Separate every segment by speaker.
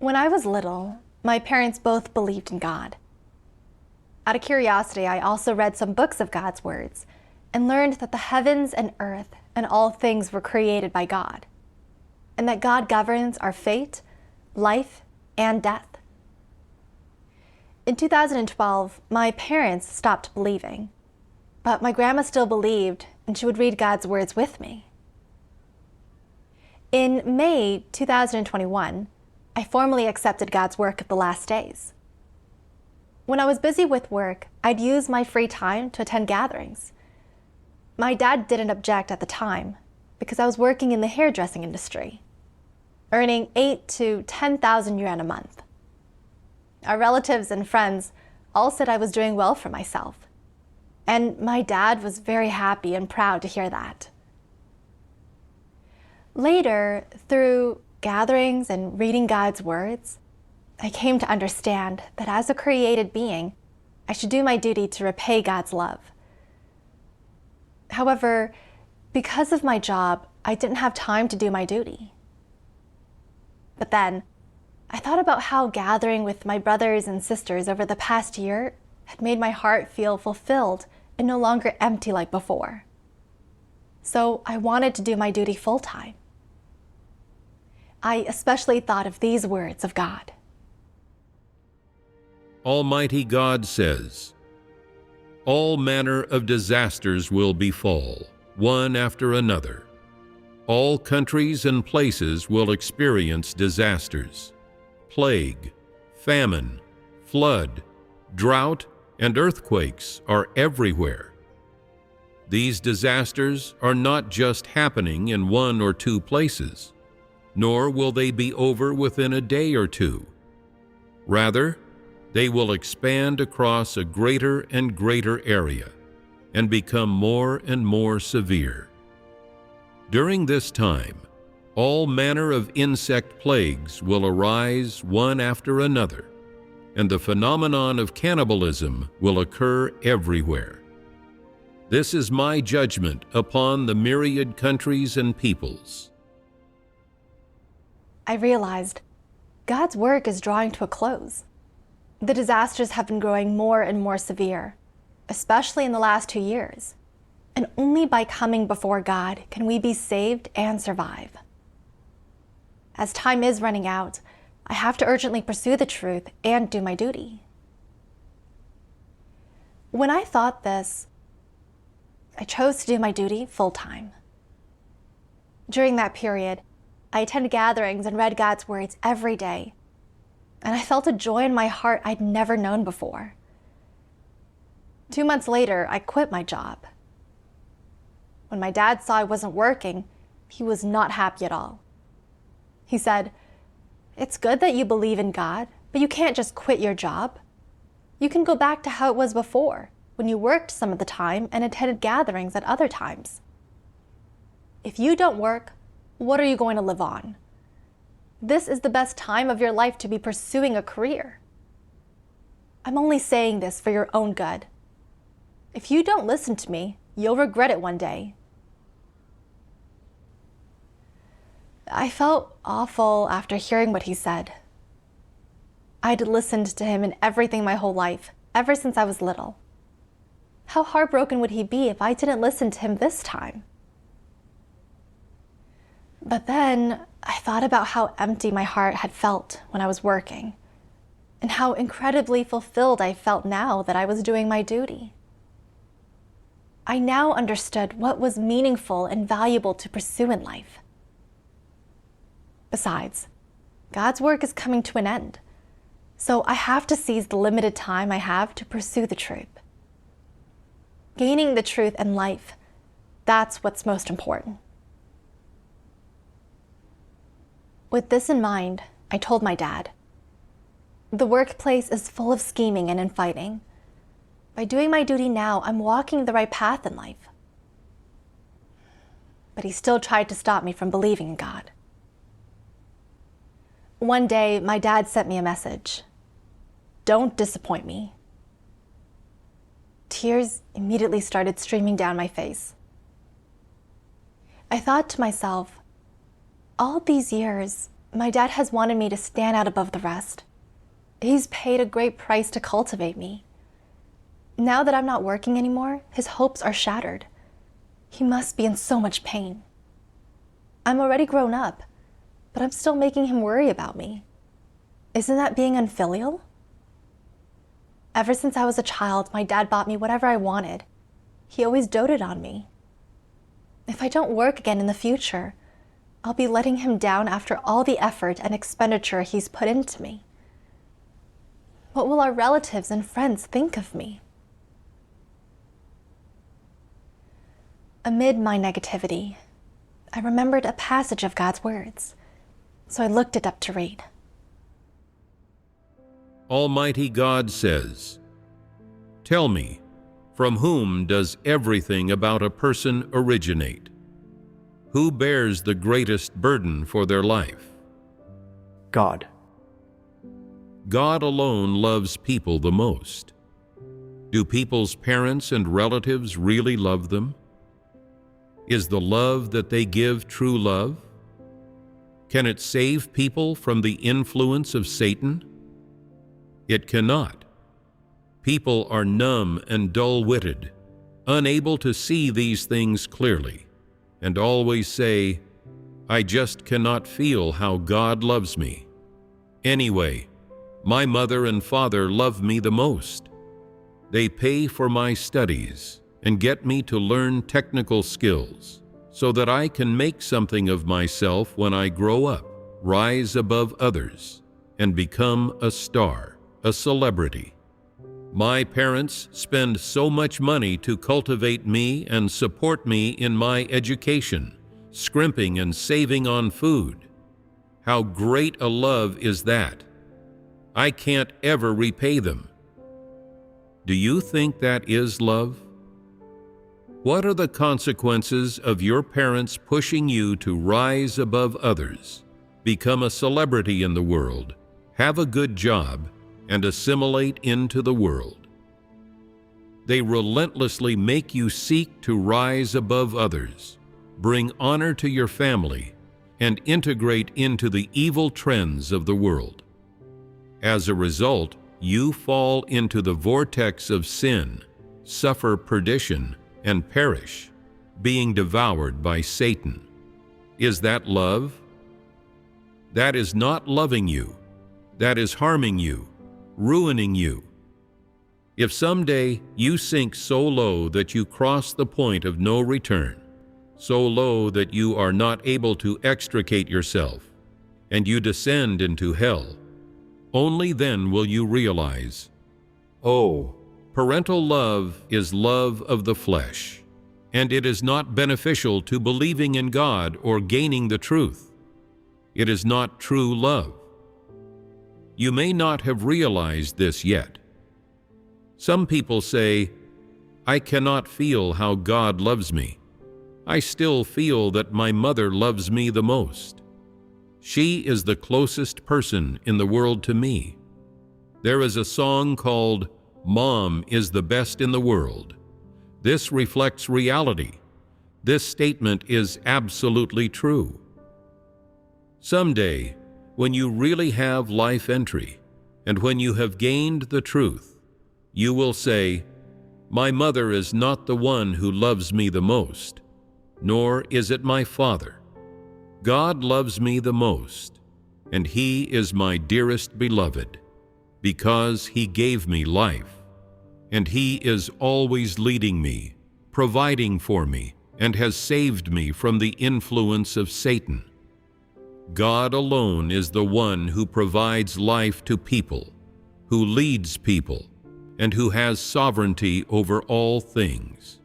Speaker 1: When I was little, my parents both believed in God. Out of curiosity, I also read some books of God's words and learned that the heavens and earth and all things were created by God, and that God governs our fate, life, and death. In 2012, my parents stopped believing, but my grandma still believed, and she would read God's words with me. In May 2021, I formally accepted God's work of the last days. When I was busy with work, I'd use my free time to attend gatherings. My dad didn't object at the time because I was working in the hairdressing industry, earning 8,000 to 10,000 yuan a month. Our relatives and friends all said I was doing well for myself, and my dad was very happy and proud to hear that. Later, through gatherings and reading God's words, I came to understand that as a created being, I should do my duty to repay God's love. However, because of my job, I didn't have time to do my duty. But then, I thought about how gathering with my brothers and sisters over the past year had made my heart feel fulfilled and no longer empty like before. So I wanted to do my duty full-time. I especially thought of these words of God.
Speaker 2: Almighty God says, "All manner of disasters will befall, one after another. All countries and places will experience disasters. Plague, famine, flood, drought, and earthquakes are everywhere. These disasters are not just happening in one or two places, nor will they be over within a day or two. Rather, they will expand across a greater and greater area and become more and more severe. During this time, all manner of insect plagues will arise one after another, and the phenomenon of cannibalism will occur everywhere. This is my judgment upon the myriad countries and peoples."
Speaker 1: I realized God's work is drawing to a close. The disasters have been growing more and more severe, especially in the last 2 years. And only by coming before God can we be saved and survive. As time is running out, I have to urgently pursue the truth and do my duty. When I thought this, I chose to do my duty full-time. During that period, I attended gatherings and read God's words every day, and I felt a joy in my heart I'd never known before. 2 months later, I quit my job. When my dad saw I wasn't working, he was not happy at all. He said, "It's good that you believe in God, but you can't just quit your job. You can go back to how it was before, when you worked some of the time and attended gatherings at other times. If you don't work, what are you going to live on? This is the best time of your life to be pursuing a career. I'm only saying this for your own good. If you don't listen to me, you'll regret it one day." I felt awful after hearing what he said. I'd listened to him in everything my whole life, ever since I was little. How heartbroken would he be if I didn't listen to him this time? But then I thought about how empty my heart had felt when I was working, and how incredibly fulfilled I felt now that I was doing my duty. I now understood what was meaningful and valuable to pursue in life. Besides, God's work is coming to an end, so I have to seize the limited time I have to pursue the truth. Gaining the truth and life, that's what's most important. With this in mind, I told my dad, "The workplace is full of scheming and infighting. By doing my duty now, I'm walking the right path in life." But he still tried to stop me from believing in God. One day, my dad sent me a message. "Don't disappoint me." Tears immediately started streaming down my face. I thought to myself, all these years, My dad has wanted me to stand out above the rest. He's paid a great price to cultivate me. Now that I'm not working anymore, his hopes are shattered. He must be in so much pain. I'm already grown up, but I'm still making him worry about me. Isn't that being unfilial? Ever since I was a child, my dad bought me whatever I wanted. He always doted on me. If I don't work again in the future, I'll be letting him down after all the effort and expenditure he's put into me. What will our relatives and friends think of me? Amid my negativity, I remembered a passage of God's words, so I looked it up to read.
Speaker 2: Almighty God says, "Tell me, from whom does everything about a person originate? Who bears the greatest burden for their life?"
Speaker 3: God.
Speaker 2: God alone loves people the most. Do people's parents and relatives really love them? Is the love that they give true love? Can it save people from the influence of Satan? It cannot. People are numb and dull-witted, unable to see these things clearly, and always say, "I just cannot feel how God loves me. Anyway, my mother and father love me the most. They pay for my studies and get me to learn technical skills so that I can make something of myself when I grow up, rise above others, and become a star, a celebrity. My parents spend so much money to cultivate me and support me in my education, scrimping and saving on food. How great a love is that! I can't ever repay them." Do you think that is love? What are the consequences of your parents pushing you to rise above others, become a celebrity in the world, have a good job, and assimilate into the world? They relentlessly make you seek to rise above others, bring honor to your family, and integrate into the evil trends of the world. As a result, you fall into the vortex of sin, suffer perdition, and perish, being devoured by Satan. Is that love? That is not loving you. That is harming you, ruining you. If someday you sink so low that you cross the point of no return, so low that you are not able to extricate yourself, and you descend into hell, only then will you realize, oh, parental love is love of the flesh, and it is not beneficial to believing in God or gaining the truth. It is not true love. You may not have realized this yet. Some people say, "I cannot feel how God loves me. I still feel that my mother loves me the most. She is the closest person in the world to me." There is a song called "Mom is the best in the world." This reflects reality. This statement is absolutely true. Someday, when you really have life entry, and when you have gained the truth, you will say, "My mother is not the one who loves me the most, nor is it my father. God loves me the most, and He is my dearest beloved, because He gave me life, and He is always leading me, providing for me, and has saved me from the influence of Satan." God alone is the one who provides life to people, who leads people, and who has sovereignty over all things.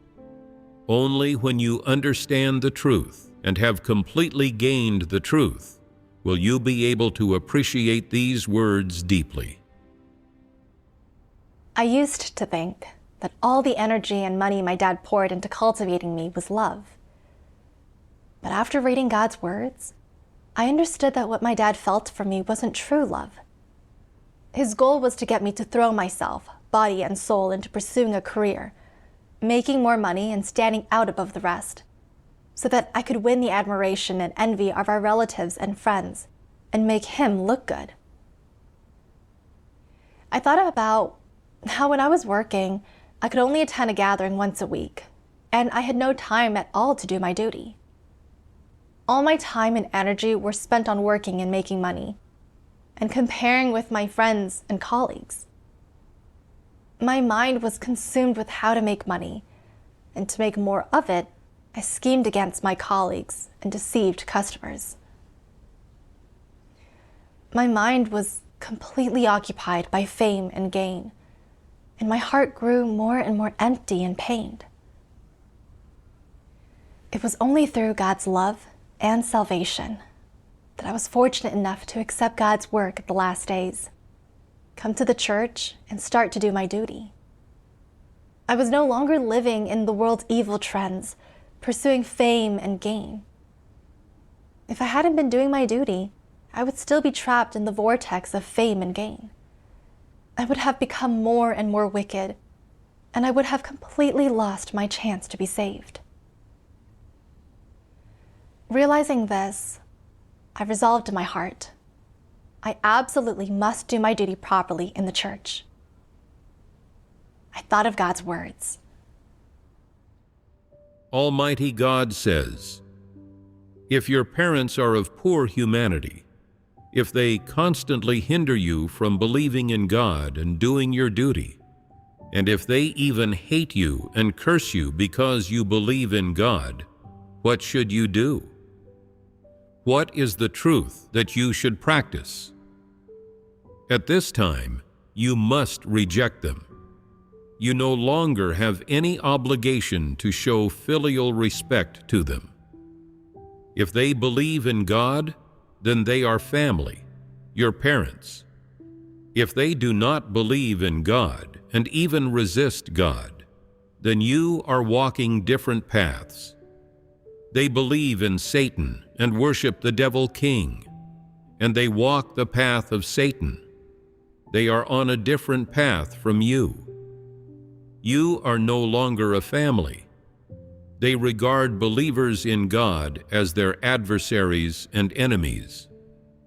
Speaker 2: Only when you understand the truth and have completely gained the truth will you be able to appreciate these words deeply.
Speaker 1: I used to think that all the energy and money my dad poured into cultivating me was love. But after reading God's words, I understood that what my dad felt for me wasn't true love. His goal was to get me to throw myself, body and soul, into pursuing a career, making more money and standing out above the rest, so that I could win the admiration and envy of our relatives and friends, and make him look good. I thought about how when I was working, I could only attend a gathering once a week, and I had no time at all to do my duty. All my time and energy were spent on working and making money, and comparing with my friends and colleagues. My mind was consumed with how to make money, and to make more of it, I schemed against my colleagues and deceived customers. My mind was completely occupied by fame and gain, and my heart grew more and more empty and pained. It was only through God's love and salvation that I was fortunate enough to accept God's work at the last days, come to the church, and start to do my duty. I was no longer living in the world's evil trends, pursuing fame and gain. If I hadn't been doing my duty, I would still be trapped in the vortex of fame and gain. I would have become more and more wicked, and I would have completely lost my chance to be saved. Realizing this, I resolved in my heart, I absolutely must do my duty properly in the church. I thought of God's words.
Speaker 2: Almighty God says, "If your parents are of poor humanity, if they constantly hinder you from believing in God and doing your duty, and if they even hate you and curse you because you believe in God, what should you do? What is the truth that you should practice? At this time, you must reject them. You no longer have any obligation to show filial respect to them. If they believe in God, then they are family, your parents. If they do not believe in God and even resist God, then you are walking different paths. They believe in Satan and worship the devil king, and they walk the path of Satan. They are on a different path from you. You are no longer a family. They regard believers in God as their adversaries and enemies.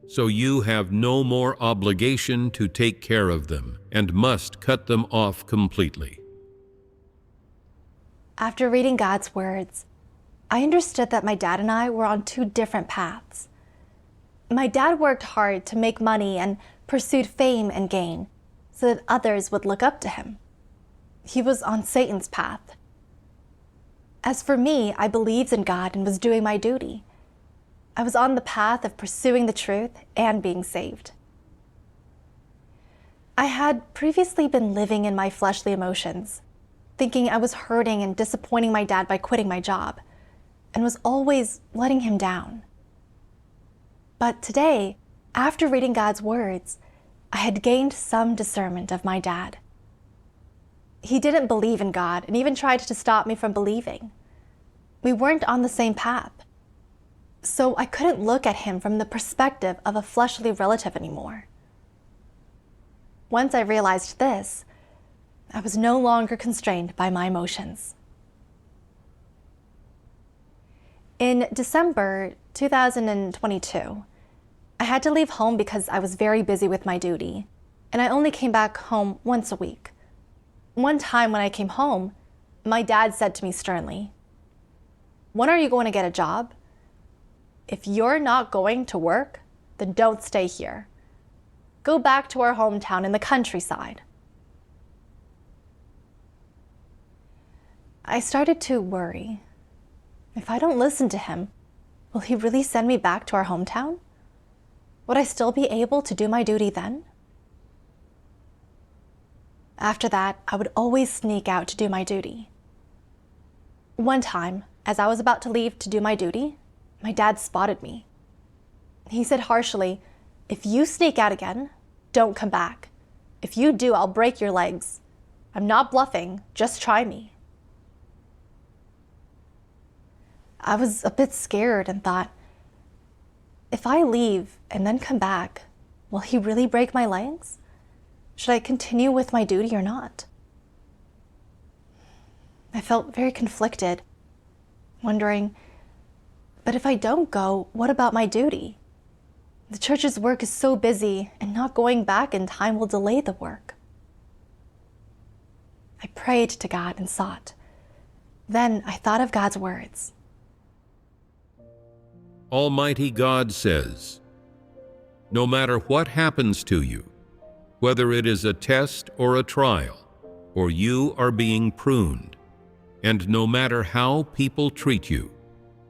Speaker 2: So you have no more obligation to take care of them and must cut them off completely."
Speaker 1: After reading God's words, I understood that my dad and I were on two different paths. My dad worked hard to make money and pursued fame and gain so that others would look up to him. He was on Satan's path. As for me, I believed in God and was doing my duty. I was on the path of pursuing the truth and being saved. I had previously been living in my fleshly emotions, thinking I was hurting and disappointing my dad by quitting my job, and was always letting him down. But today, after reading God's words, I had gained some discernment of my dad. He didn't believe in God and even tried to stop me from believing. We weren't on the same path. So I couldn't look at him from the perspective of a fleshly relative anymore. Once I realized this, I was no longer constrained by my emotions. In December 2022, I had to leave home because I was very busy with my duty, and I only came back home once a week. One time when I came home, my dad said to me sternly, "When are you going to get a job? If you're not going to work, then don't stay here. Go back to our hometown in the countryside." I started to worry. If I don't listen to him, will he really send me back to our hometown? Would I still be able to do my duty then? After that, I would always sneak out to do my duty. One time, as I was about to leave to do my duty, my dad spotted me. He said harshly, "If you sneak out again, don't come back. If you do, I'll break your legs. I'm not bluffing, just try me." I was a bit scared and thought, if I leave and then come back, will he really break my legs? Should I continue with my duty or not? I felt very conflicted, wondering, but if I don't go, what about my duty? The church's work is so busy, and not going back in time will delay the work. I prayed to God and sought. Then I thought of God's words.
Speaker 2: Almighty God says, no matter what happens to you, whether it is a test or a trial, or you are being pruned, and no matter how people treat you,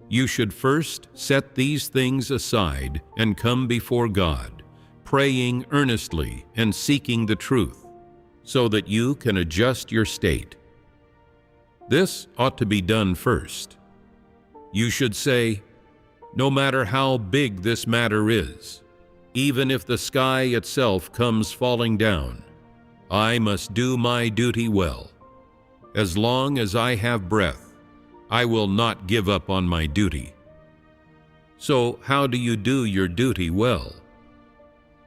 Speaker 2: you should first set these things aside and come before God, praying earnestly and seeking the truth, so that you can adjust your state. This ought to be done first. You should say, no matter how big this matter is, even if the sky itself comes falling down, I must do my duty well. As long as I have breath, I will not give up on my duty. So how do you do your duty well?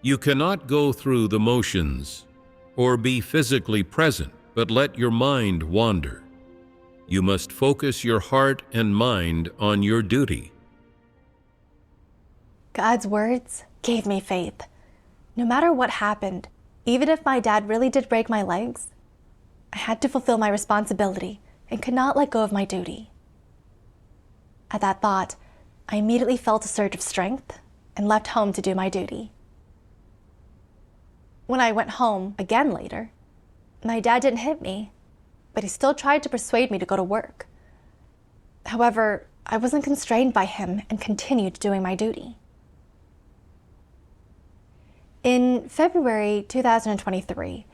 Speaker 2: You cannot go through the motions or be physically present, but let your mind wander. You must focus your heart and mind on your duty.
Speaker 1: God's words gave me faith. No matter what happened, even if my dad really did break my legs, I had to fulfill my responsibility and could not let go of my duty. At that thought, I immediately felt a surge of strength and left home to do my duty. When I went home again later, my dad didn't hit me, but he still tried to persuade me to go to work. However, I wasn't constrained by him and continued doing my duty. In February 2023,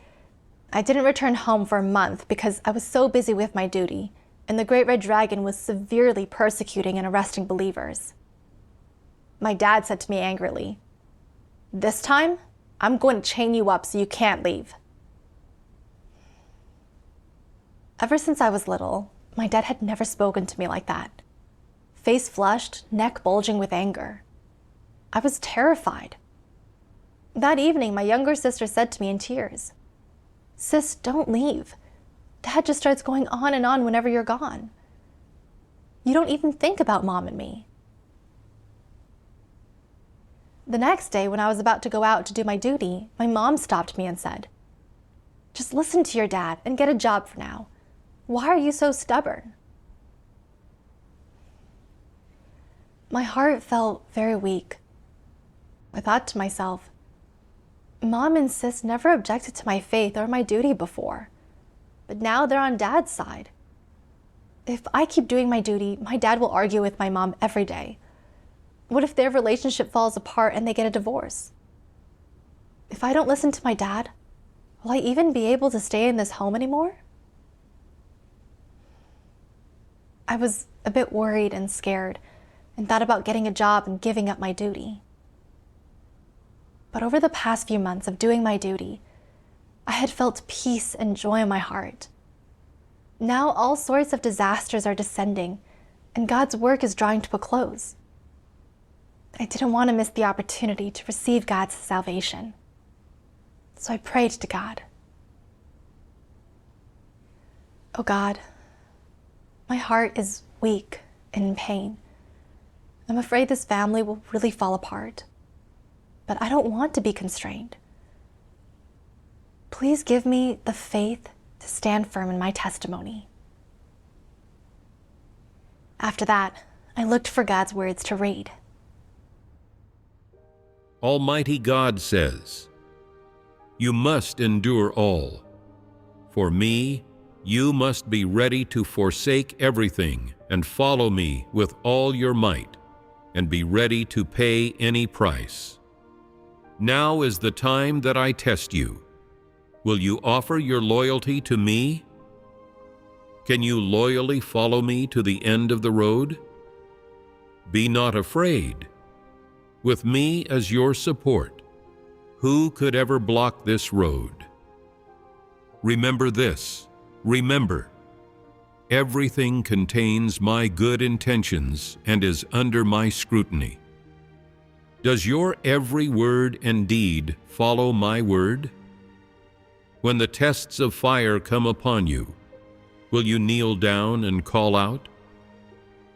Speaker 1: I didn't return home for a month because I was so busy with my duty, and the Great Red Dragon was severely persecuting and arresting believers. My dad said to me angrily, "This time, I'm going to chain you up so you can't leave." Ever since I was little, my dad had never spoken to me like that. Face flushed, neck bulging with anger. I was terrified. That evening, my younger sister said to me in tears, "Sis, don't leave. Dad just starts going on and on whenever you're gone. You don't even think about Mom and me." The next day, when I was about to go out to do my duty, my mom stopped me and said, "Just listen to your dad and get a job for now. Why are you so stubborn?" My heart felt very weak. I thought to myself, Mom and Sis never objected to my faith or my duty before, but now they're on Dad's side. If I keep doing my duty, my dad will argue with my mom every day. What if their relationship falls apart and they get a divorce? If I don't listen to my dad, will I even be able to stay in this home anymore? I was a bit worried and scared and thought about getting a job and giving up my duty. But over the past few months of doing my duty, I had felt peace and joy in my heart. Now all sorts of disasters are descending, and God's work is drawing to a close. I didn't want to miss the opportunity to receive God's salvation. So I prayed to God. "Oh God, my heart is weak and in pain. I'm afraid this family will really fall apart, but I don't want to be constrained. Please give me the faith to stand firm in my testimony." After that, I looked for God's words to read.
Speaker 2: Almighty God says, you must endure all. For me, you must be ready to forsake everything and follow me with all your might, and be ready to pay any price. Now is the time that I test you. Will you offer your loyalty to me? Can you loyally follow me to the end of the road? Be not afraid. With me as your support, who could ever block this road? Remember this, remember, everything contains my good intentions and is under my scrutiny. Does your every word and deed follow my word? When the tests of fire come upon you, will you kneel down and call out?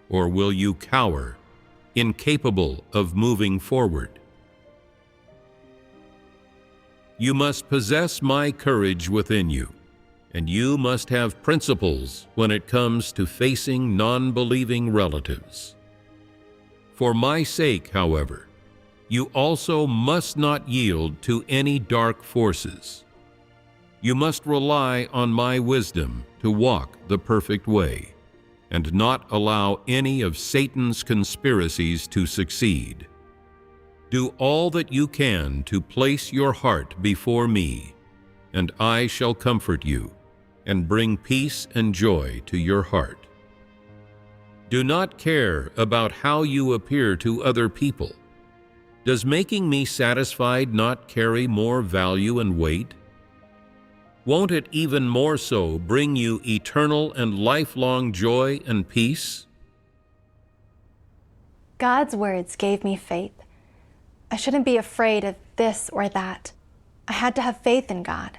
Speaker 2: Or will you cower, incapable of moving forward? You must possess my courage within you, and you must have principles when it comes to facing non-believing relatives. For my sake, however, you also must not yield to any dark forces. You must rely on my wisdom to walk the perfect way, and not allow any of Satan's conspiracies to succeed. Do all that you can to place your heart before me, and I shall comfort you and bring peace and joy to your heart. Do not care about how you appear to other people. Does making me satisfied not carry more value and weight? Won't it even more so bring you eternal and lifelong joy and peace?
Speaker 1: God's words gave me faith. I shouldn't be afraid of this or that. I had to have faith in God.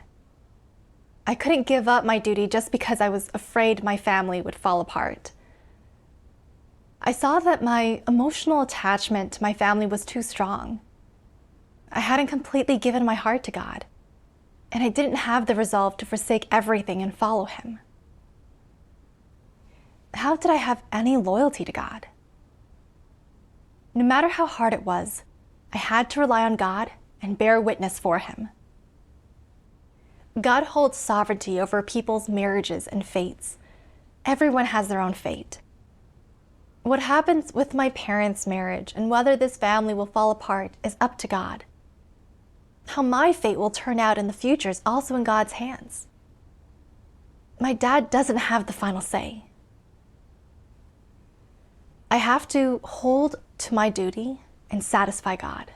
Speaker 1: I couldn't give up my duty just because I was afraid my family would fall apart. I saw that my emotional attachment to my family was too strong. I hadn't completely given my heart to God, and I didn't have the resolve to forsake everything and follow Him. How did I have any loyalty to God? No matter how hard it was, I had to rely on God and bear witness for Him. God holds sovereignty over people's marriages and fates. Everyone has their own fate. What happens with my parents' marriage and whether this family will fall apart is up to God. How my fate will turn out in the future is also in God's hands. My dad doesn't have the final say. I have to hold to my duty and satisfy God.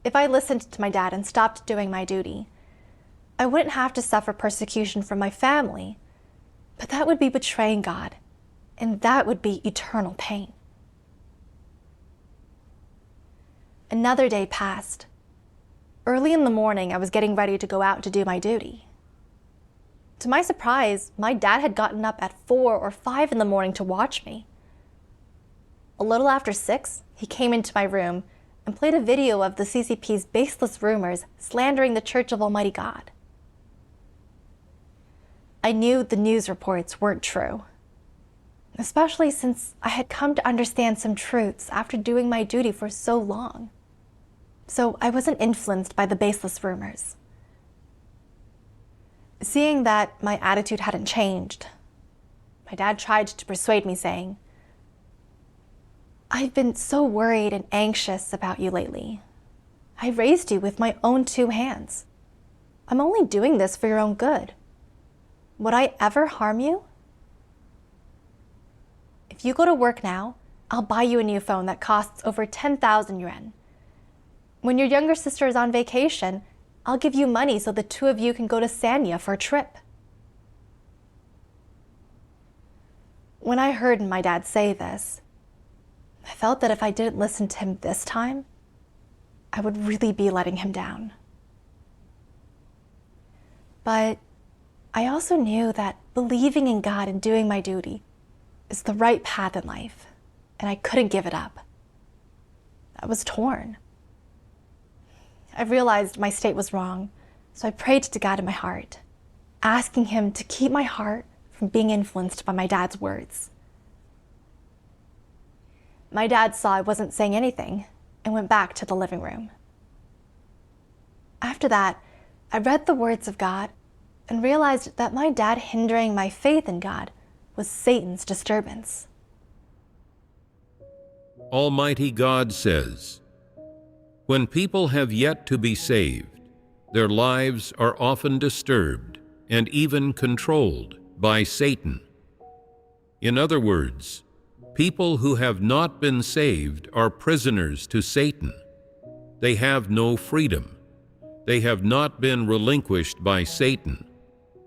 Speaker 1: If I listened to my dad and stopped doing my duty, I wouldn't have to suffer persecution from my family, but that would be betraying God, and that would be eternal pain. Another day passed. Early in the morning, I was getting ready to go out to do my duty. To my surprise, my dad had gotten up at 4 or 5 in the morning to watch me. A little after 6, he came into my room and played a video of the CCP's baseless rumors slandering the Church of Almighty God. I knew the news reports weren't true, especially since I had come to understand some truths after doing my duty for so long. So I wasn't influenced by the baseless rumors. Seeing that my attitude hadn't changed, my dad tried to persuade me, saying, "I've been so worried and anxious about you lately. I raised you with my own 2 hands. I'm only doing this for your own good. Would I ever harm you? If you go to work now, I'll buy you a new phone that costs over 10,000 yuan. When your younger sister is on vacation, I'll give you money so the 2 of you can go to Sanya for a trip." When I heard my dad say this, I felt that if I didn't listen to him this time, I would really be letting him down. But I also knew that believing in God and doing my duty is the right path in life, and I couldn't give it up. I was torn. I realized my state was wrong, so I prayed to God in my heart, asking Him to keep my heart from being influenced by my dad's words. My dad saw I wasn't saying anything and went back to the living room. After that, I read the words of God and realized that my dad hindering my faith in God was Satan's disturbance.
Speaker 2: Almighty God says, "When people have yet to be saved, their lives are often disturbed and even controlled by Satan." In other words, people who have not been saved are prisoners to Satan. They have no freedom. They have not been relinquished by Satan.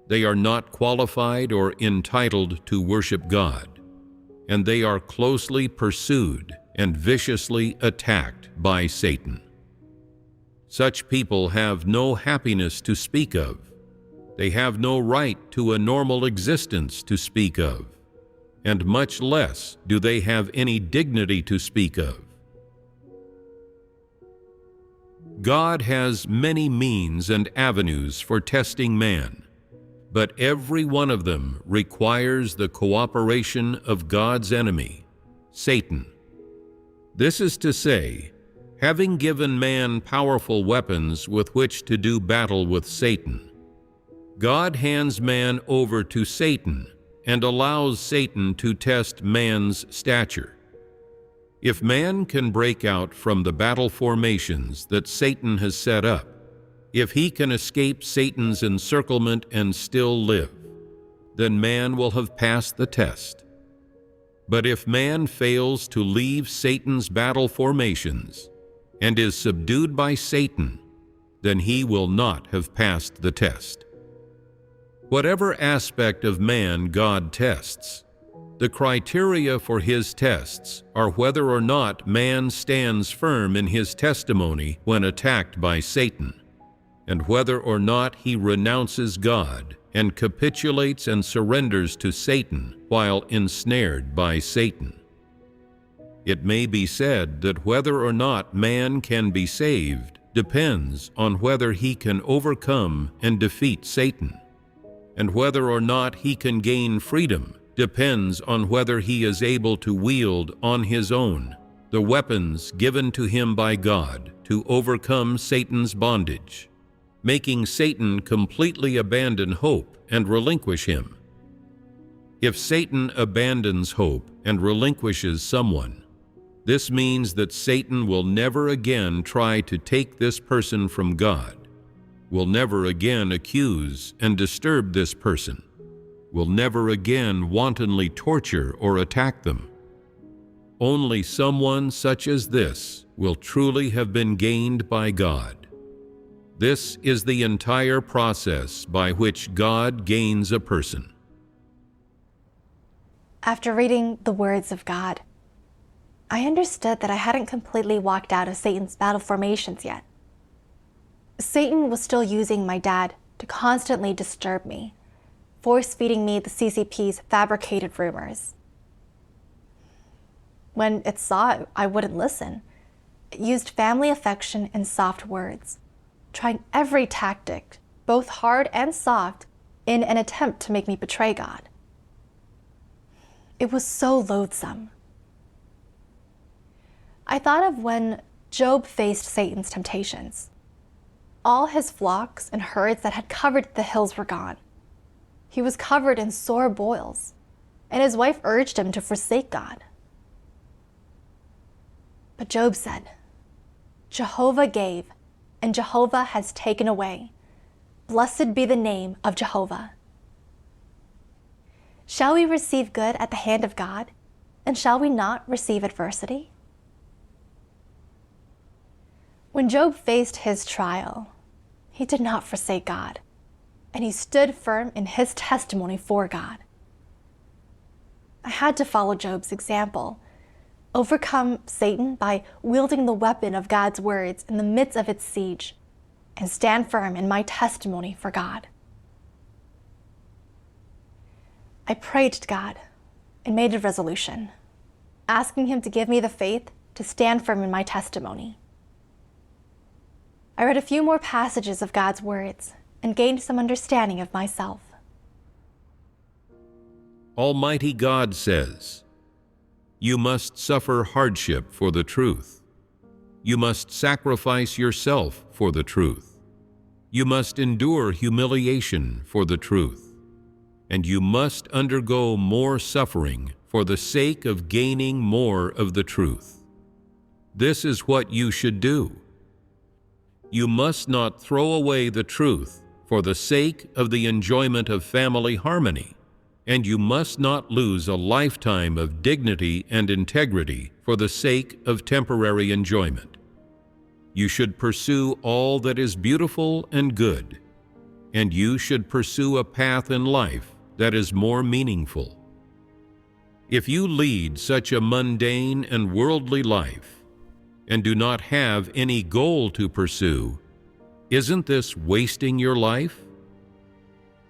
Speaker 2: They are not qualified or entitled to worship God, and they are closely pursued and viciously attacked by Satan. Such people have no happiness to speak of. They have no right to a normal existence to speak of, and much less do they have any dignity to speak of. God has many means and avenues for testing man, but every one of them requires the cooperation of God's enemy, Satan. This is to say, having given man powerful weapons with which to do battle with Satan, God hands man over to Satan and allows Satan to test man's stature. If man can break out from the battle formations that Satan has set up, if he can escape Satan's encirclement and still live, then man will have passed the test. But if man fails to leave Satan's battle formations and is subdued by Satan, then he will not have passed the test. Whatever aspect of man God tests, the criteria for his tests are whether or not man stands firm in his testimony when attacked by Satan, and whether or not he renounces God and capitulates and surrenders to Satan while ensnared by Satan. It may be said that whether or not man can be saved depends on whether he can overcome and defeat Satan, and whether or not he can gain freedom depends on whether he is able to wield on his own the weapons given to him by God to overcome Satan's bondage, making Satan completely abandon hope and relinquish him. If Satan abandons hope and relinquishes someone, this means that Satan will never again try to take this person from God, will never again accuse and disturb this person, will never again wantonly torture or attack them. Only someone such as this will truly have been gained by God. This is the entire process by which God gains a person.
Speaker 1: After reading the words of God, I understood that I hadn't completely walked out of Satan's battle formations yet. Satan was still using my dad to constantly disturb me, force-feeding me the CCP's fabricated rumors. When it saw I wouldn't listen, it used family affection and soft words, trying every tactic, both hard and soft, in an attempt to make me betray God. It was so loathsome. I thought of when Job faced Satan's temptations. All his flocks and herds that had covered the hills were gone. He was covered in sore boils, and his wife urged him to forsake God. But Job said, "Jehovah gave, and Jehovah has taken away. Blessed be the name of Jehovah." Shall we receive good at the hand of God, and shall we not receive adversity? When Job faced his trial, he did not forsake God, and he stood firm in his testimony for God. I had to follow Job's example, overcome Satan by wielding the weapon of God's words in the midst of its siege, and stand firm in my testimony for God. I prayed to God and made a resolution, asking him to give me the faith to stand firm in my testimony. I read a few more passages of God's words and gained some understanding of myself.
Speaker 2: Almighty God says, "You must suffer hardship for the truth. You must sacrifice yourself for the truth. You must endure humiliation for the truth. And you must undergo more suffering for the sake of gaining more of the truth. This is what you should do. You must not throw away the truth for the sake of the enjoyment of family harmony, and you must not lose a lifetime of dignity and integrity for the sake of temporary enjoyment. You should pursue all that is beautiful and good, and you should pursue a path in life that is more meaningful. If you lead such a mundane and worldly life, and do not have any goal to pursue, isn't this wasting your life?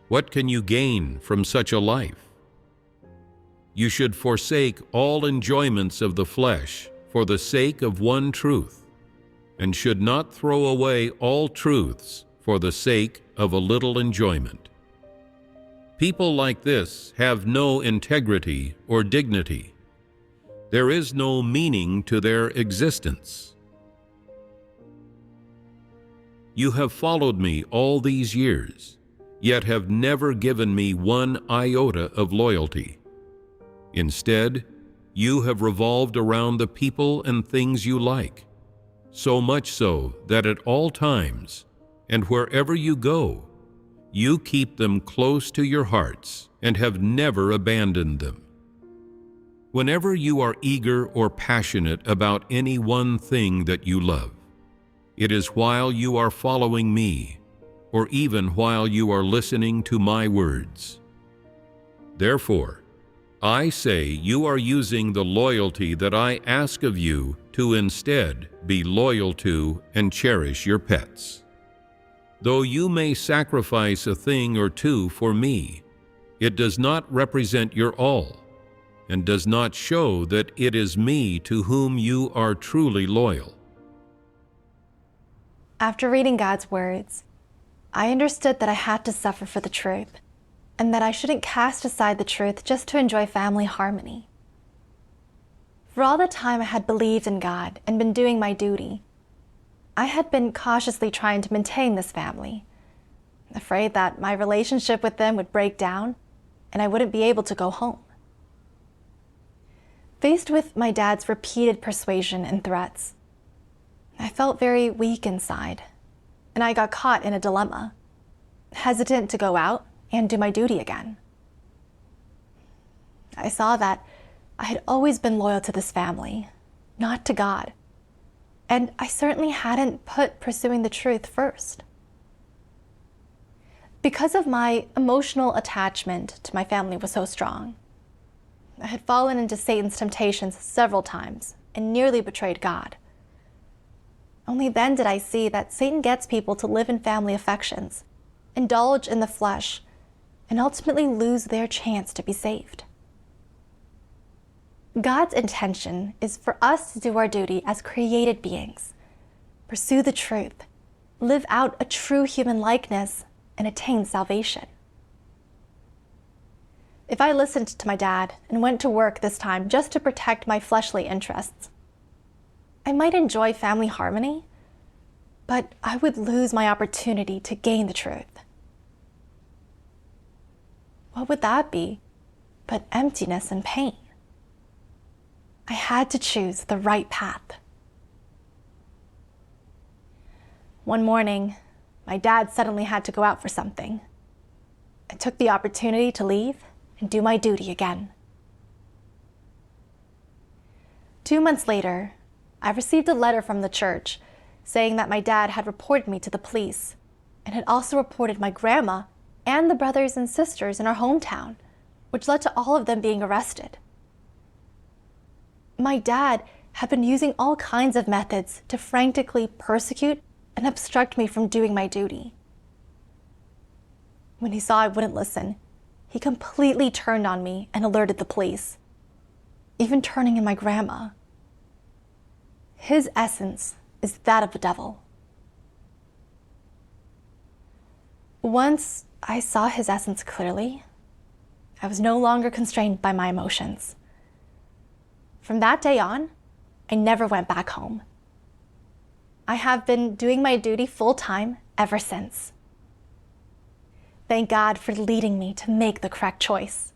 Speaker 2: What can you gain from such a life? You should forsake all enjoyments of the flesh for the sake of one truth, and should not throw away all truths for the sake of a little enjoyment. People like this have no integrity or dignity. There is no meaning to their existence. You have followed me all these years, yet have never given me one iota of loyalty. Instead, you have revolved around the people and things you like, so much so that at all times, and wherever you go, you keep them close to your hearts and have never abandoned them. Whenever you are eager or passionate about any one thing that you love, it is while you are following me, or even while you are listening to my words. Therefore, I say you are using the loyalty that I ask of you to instead be loyal to and cherish your pets. Though you may sacrifice a thing or two for me, it does not represent your all, and does not show that it is me to whom you are truly loyal.
Speaker 1: After reading God's words, I understood that I had to suffer for the truth, and that I shouldn't cast aside the truth just to enjoy family harmony. For all the time I had believed in God and been doing my duty, I had been cautiously trying to maintain this family, afraid that my relationship with them would break down and I wouldn't be able to go home. Faced with my dad's repeated persuasion and threats, I felt very weak inside, and I got caught in a dilemma, hesitant to go out and do my duty again. I saw that I had always been loyal to this family, not to God, and I certainly hadn't put pursuing the truth first. Because of my emotional attachment to my family was so strong, I had fallen into Satan's temptations several times and nearly betrayed God. Only then did I see that Satan gets people to live in family affections, indulge in the flesh, and ultimately lose their chance to be saved. God's intention is for us to do our duty as created beings, pursue the truth, live out a true human likeness, and attain salvation. If I listened to my dad and went to work this time just to protect my fleshly interests, I might enjoy family harmony, but I would lose my opportunity to gain the truth. What would that be but emptiness and pain? I had to choose the right path. One morning, my dad suddenly had to go out for something. I took the opportunity to leave and do my duty again. 2 months later, I received a letter from the church saying that my dad had reported me to the police and had also reported my grandma and the brothers and sisters in our hometown, which led to all of them being arrested. My dad had been using all kinds of methods to frantically persecute and obstruct me from doing my duty. When he saw I wouldn't listen, he completely turned on me and alerted the police, even turning in my grandma. His essence is that of the devil. Once I saw his essence clearly, I was no longer constrained by my emotions. From that day on, I never went back home. I have been doing my duty full-time ever since. Thank God for leading me to make the correct choice.